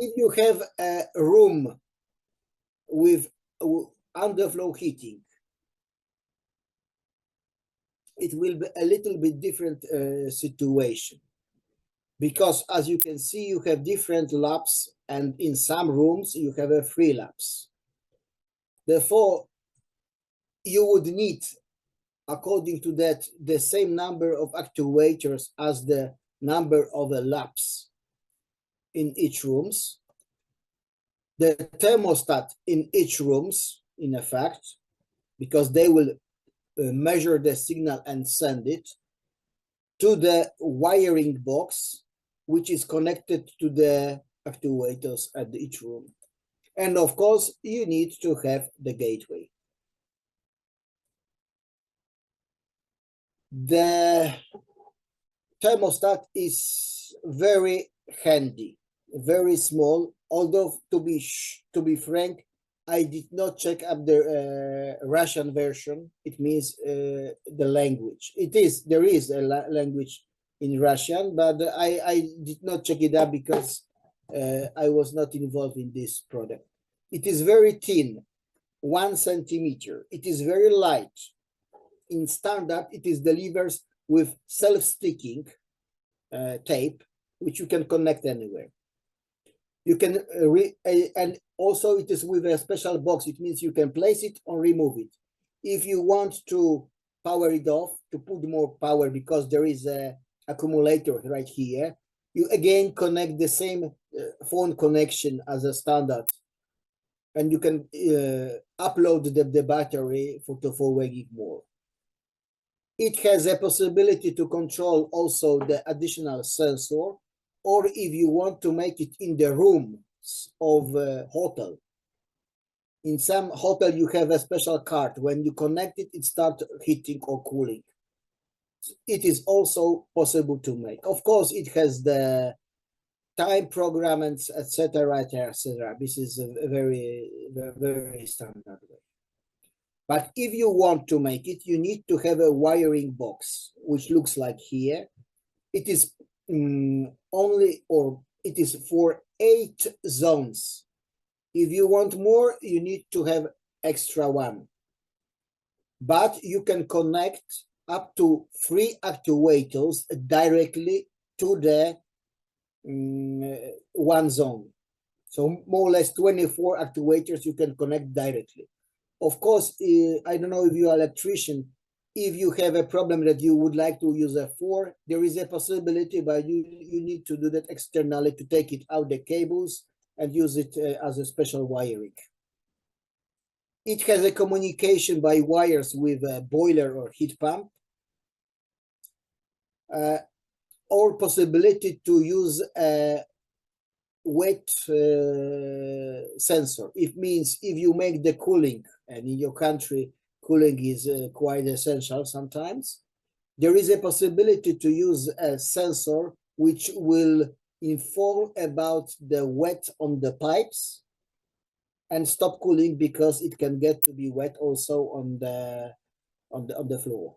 if you have a room with underflow heating, it will be a little bit different situation, because as you can see, you have different laps, and in some rooms you have a 3 laps. Therefore, you would need, according to that, the same number of actuators as the number of laps in each rooms. The thermostat in each rooms, in effect, because they will measure the signal and send it to the wiring box, which is connected to the actuators at each room. And of course, you need to have the gateway. The thermostat is very handy, very small, although to be frank, I did not check up the Russian version. It means the language. There is a language in Russian, but I did not check it up because I was not involved in this product. It is very thin, 1 centimeter. It is very light. In standard, it is delivered with self-sticking tape, which you can connect anywhere. You can and also it is with a special box. It means you can place it or remove it. If you want to power it off, to put more power, because there is a accumulator right here, you again connect the same phone connection as a standard, and you can upload the battery for 4 gig more. It has a possibility to control also the additional sensor, or if you want to make it in the rooms of a hotel. In some hotel, you have a special card. When you connect it, it starts heating or cooling. It is also possible to make. Of course, it has the time programments, etc., etc. This is a very, very standard way. But if you want to make it, you need to have a wiring box, which looks like here. It is it is for 8 zones. If you want more, you need to have extra one. But you can connect up to 3 actuators directly to the 1 zone. So more or less 24 actuators you can connect directly. Of course, I don't know if you are an electrician, if you have a problem that you would like to use a 4, there is a possibility, but you need to do that externally, to take it out the cables and use it as a special wiring. It has a communication by wires with a boiler or heat pump, or possibility to use a wet sensor. It means if you make the cooling, and in your country cooling is quite essential sometimes, there is a possibility to use a sensor which will inform about the wet on the pipes and stop cooling, because it can get to be wet also on the floor.